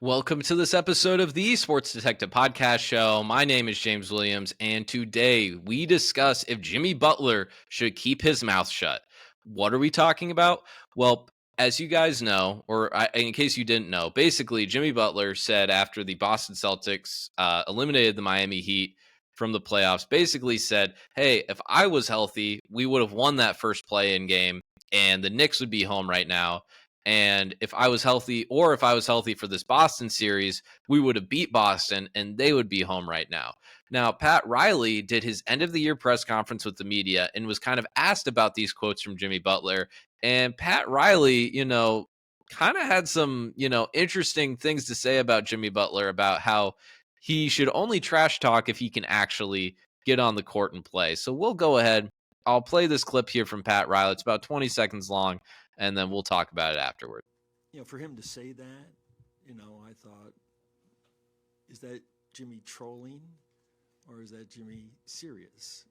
Welcome to this episode of the Sports Detective Podcast Show. My name is James Williams, and today we discuss if Jimmy Butler should keep his mouth shut. What are we talking about? Well, as you guys know, in case you didn't know, basically Jimmy Butler said after the Boston Celtics eliminated the Miami Heat from the playoffs, basically said, hey, if I was healthy, we would have won that first play-in game, and the Knicks would be home right now. And if I was healthy, or if I was healthy for this Boston series, we would have beat Boston and they would be home right now. Now, Pat Riley did his end of the year press conference with the media and was kind of asked about these quotes from Jimmy Butler. And Pat Riley, kind of had some, interesting things to say about Jimmy Butler, about how he should only trash talk if he can actually get on the court and play. So we'll go ahead. I'll play this clip here from Pat Riley. It's about 20 seconds long, and then we'll talk about it afterward. For him to say that, I thought, is that Jimmy trolling or is that Jimmy serious?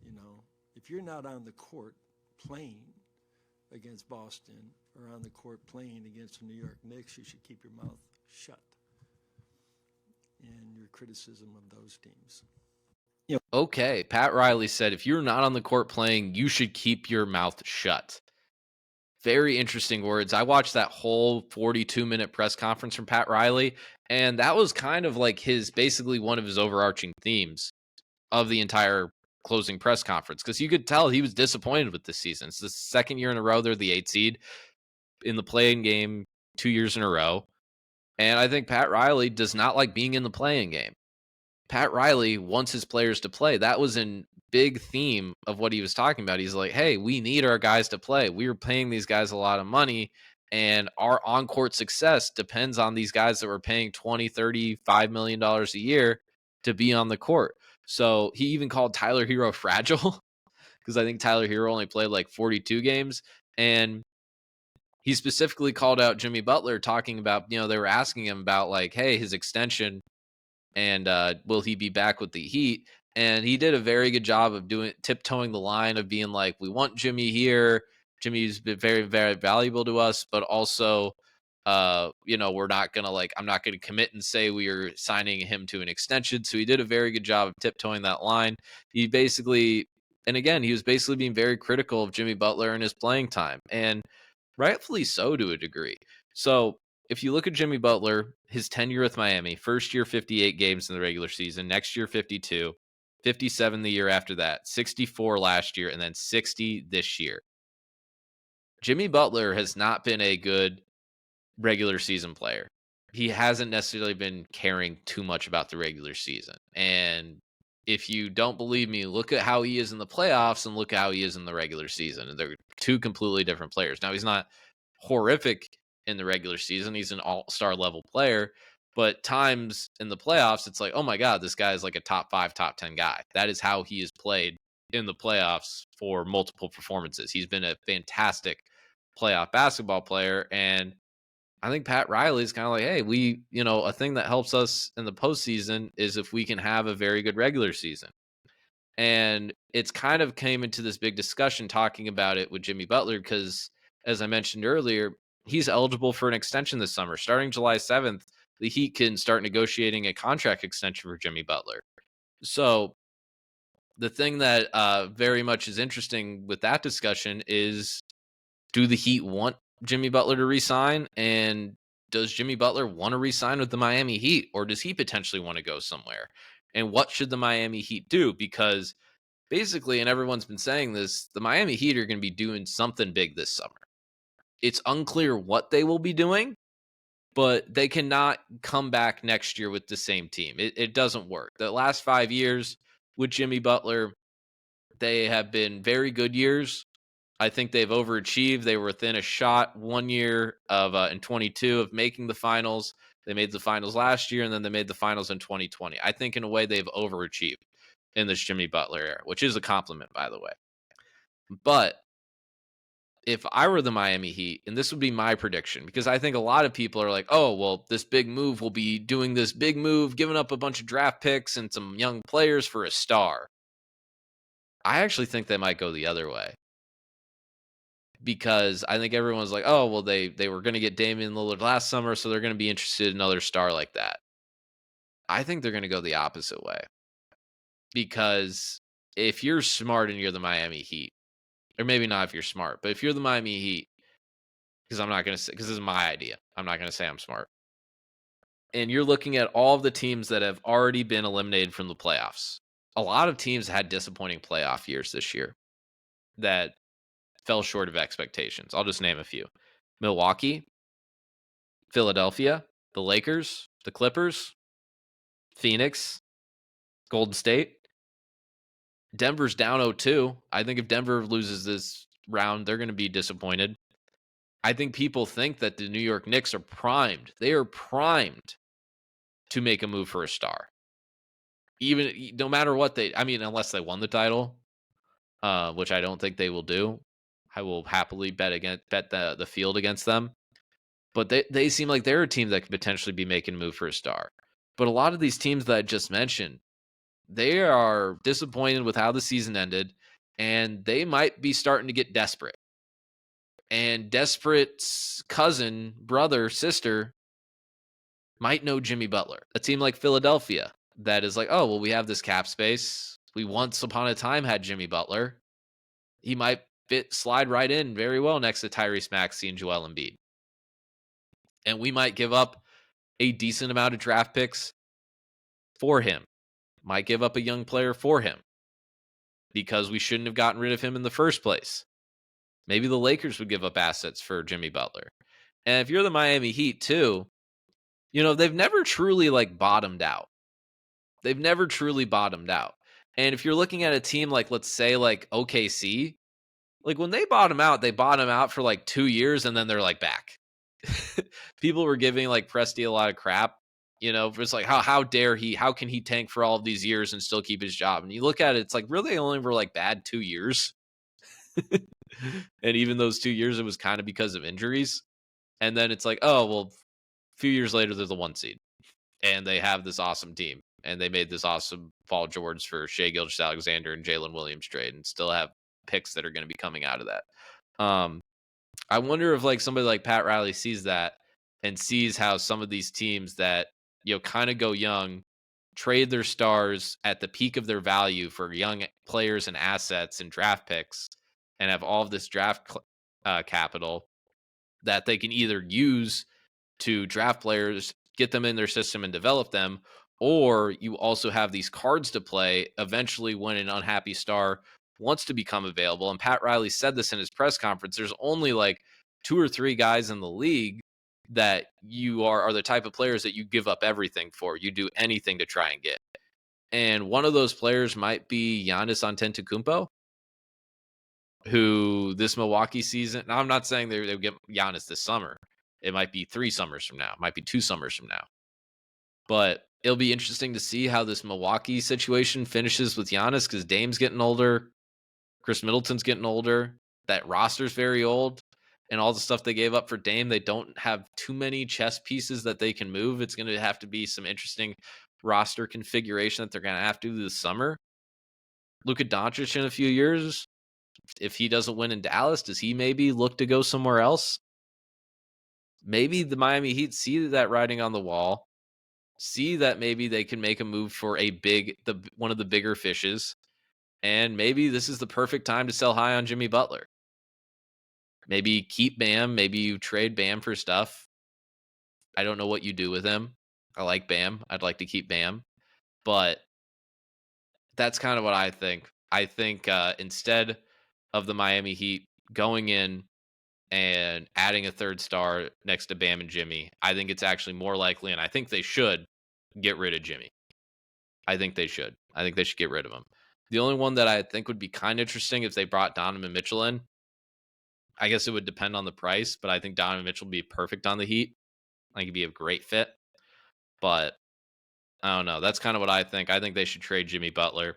If you're not on the court playing against Boston or on the court playing against the New York Knicks, you should keep your mouth shut in your criticism of those teams. Okay, Pat Riley said if you're not on the court playing, you should keep your mouth shut. Very interesting words. I watched that whole 42-minute press conference from Pat Riley, and that was kind of like basically one of his overarching themes of the entire closing press conference, because you could tell he was disappointed with this season. It's the second year in a row they're the 8th seed in the play-in game 2 years in a row, and I think Pat Riley does not like being in the play-in game. Pat Riley wants his players to play. That was a big theme of what he was talking about. He's like, hey, we need our guys to play. We are paying these guys a lot of money, and our on-court success depends on these guys that we're paying $20, $30, $5 million a year to be on the court. So he even called Tyler Hero fragile, because I think Tyler Hero only played like 42 games. And he specifically called out Jimmy Butler, talking about, they were asking him about like, hey, his extension, and will he be back with the Heat? And he did a very good job of tiptoeing the line of being like, we want Jimmy here. Jimmy's been very, very valuable to us, but also, we're not going to I'm not going to commit and say we are signing him to an extension. So he did a very good job of tiptoeing that line. He was basically being very critical of Jimmy Butler and his playing time, and rightfully so to a degree. So if you look at Jimmy Butler, his tenure with Miami, first year 58 games in the regular season, next year 52, 57 the year after that, 64 last year, and then 60 this year. Jimmy Butler has not been a good regular season player. He hasn't necessarily been caring too much about the regular season. And if you don't believe me, look at how he is in the playoffs and look at how he is in the regular season. They're two completely different players. Now, he's not horrific in the regular season. He's an all-star level player, but times in the playoffs, it's like, oh my God, this guy is like a top 5, top 10 guy. That is how he is played in the playoffs for multiple performances. He's been a fantastic playoff basketball player. And I think Pat Riley is kind of like, hey, a thing that helps us in the postseason is if we can have a very good regular season. And it's kind of came into this big discussion talking about it with Jimmy Butler, because as I mentioned earlier, he's eligible for an extension this summer. Starting July 7th, the Heat can start negotiating a contract extension for Jimmy Butler. So the thing that very much is interesting with that discussion is, do the Heat want Jimmy Butler to resign? And does Jimmy Butler want to resign with the Miami Heat, or does he potentially want to go somewhere? And what should the Miami Heat do? Because basically, and everyone's been saying this, the Miami Heat are going to be doing something big this summer. It's unclear what they will be doing, but they cannot come back next year with the same team. It doesn't work. The last 5 years with Jimmy Butler, they have been very good years. I think they've overachieved. They were within a shot 1 year of in 22 of making the finals. They made the finals last year, and then they made the finals in 2020. I think in a way they've overachieved in this Jimmy Butler era, which is a compliment, by the way. But if I were the Miami Heat, and this would be my prediction, because I think a lot of people are like, oh, well, this big move will be doing this big move, giving up a bunch of draft picks and some young players for a star. I actually think they might go the other way. because I think everyone was like, "Oh, well, they were going to get Damian Lillard last summer, so they're going to be interested in another star like that." I think they're going to go the opposite way because if you're smart and you're the Miami Heat, or maybe not if you're smart, but if you're the Miami Heat, because I'm not going to say, because this is my idea, I'm not going to say I'm smart. And you're looking at all of the teams that have already been eliminated from the playoffs. A lot of teams had disappointing playoff years this year that fell short of expectations. I'll just name a few: Milwaukee, Philadelphia, the Lakers, the Clippers, Phoenix, Golden State. Denver's down 0-2. I think if Denver loses this round, they're going to be disappointed. I think people think that the New York Knicks are primed. They are primed to make a move for a star. Even no matter what I mean, unless they won the title, which I don't think they will do. I will happily bet the field against them. But they seem like they're a team that could potentially be making a move for a star. But a lot of these teams that I just mentioned, they are disappointed with how the season ended, and they might be starting to get desperate. And desperate's cousin, brother, sister might know Jimmy Butler. A team like Philadelphia that is like, oh, well, we have this cap space. We once upon a time had Jimmy Butler. He might slide right in very well next to Tyrese Maxey and Joel Embiid. And we might give up a decent amount of draft picks for him. Might give up a young player for him because we shouldn't have gotten rid of him in the first place. Maybe the Lakers would give up assets for Jimmy Butler. And if you're the Miami Heat too, they've never truly bottomed out. They've never truly bottomed out. And if you're looking at a team like, let's say, OKC, when they bottom out, they bottom out for 2 years and then they're back. People were giving Presti a lot of crap. It's how dare he? How can he tank for all of these years and still keep his job? And you look at it, it's really only were bad 2 years. And even those 2 years, it was kind of because of injuries. And then it's oh, well, a few years later, they're the 1 seed. And they have this awesome team. And they made this awesome Paul George for Shai Gilgeous-Alexander and Jalen Williams trade and still have picks that are going to be coming out of that. I wonder if somebody like Pat Riley sees that and sees how some of these teams that, kind of go young, trade their stars at the peak of their value for young players and assets and draft picks and have all of this draft capital that they can either use to draft players, get them in their system and develop them, or you also have these cards to play eventually when an unhappy star wants to become available. And Pat Riley said this in his press conference. There's only 2 or 3 guys in the league that you are the type of players that you give up everything for. You do anything to try and get. And one of those players might be Giannis Antetokounmpo, who this Milwaukee season, now I'm not saying they'll get Giannis this summer. It might be 3 summers from now. It might be 2 summers from now. But it'll be interesting to see how this Milwaukee situation finishes with Giannis because Dame's getting older. Chris Middleton's getting older. That roster's very old. And all the stuff they gave up for Dame, they don't have too many chess pieces that they can move. It's going to have to be some interesting roster configuration that they're going to have to do this summer. Luka Doncic in a few years, if he doesn't win in Dallas, does he maybe look to go somewhere else? Maybe the Miami Heat see that writing on the wall, see that maybe they can make a move for one of the bigger fishes, and maybe this is the perfect time to sell high on Jimmy Butler. Maybe keep Bam. Maybe you trade Bam for stuff. I don't know what you do with him. I like Bam. I'd like to keep Bam. But that's kind of what I think. I think instead of the Miami Heat going in and adding a third star next to Bam and Jimmy, I think it's actually more likely, and I think they should get rid of Jimmy. I think they should. I think they should get rid of him. The only one that I think would be kind of interesting if they brought Donovan Mitchell in, I guess it would depend on the price, but I think Donovan Mitchell would be perfect on the Heat. I think he'd be a great fit. But I don't know. That's kind of what I think. I think they should trade Jimmy Butler,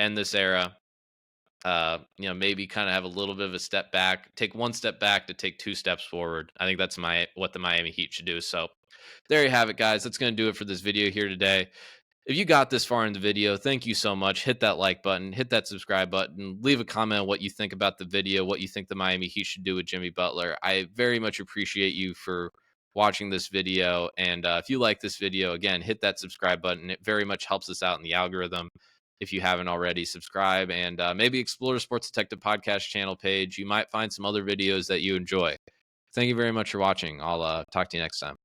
end this era. Maybe kind of have a little bit of a step back, take 1 step back to take 2 steps forward. I think that's what the Miami Heat should do. So there you have it, guys. That's going to do it for this video here today. If you got this far in the video, thank you so much. Hit that like button, hit that subscribe button, leave a comment on what you think about the video, what you think the Miami Heat should do with Jimmy Butler. I very much appreciate you for watching this video. And if you like this video, again, hit that subscribe button. It very much helps us out in the algorithm. If you haven't already, subscribe and maybe explore the Sports Detective Podcast channel page. You might find some other videos that you enjoy. Thank you very much for watching. I'll talk to you next time.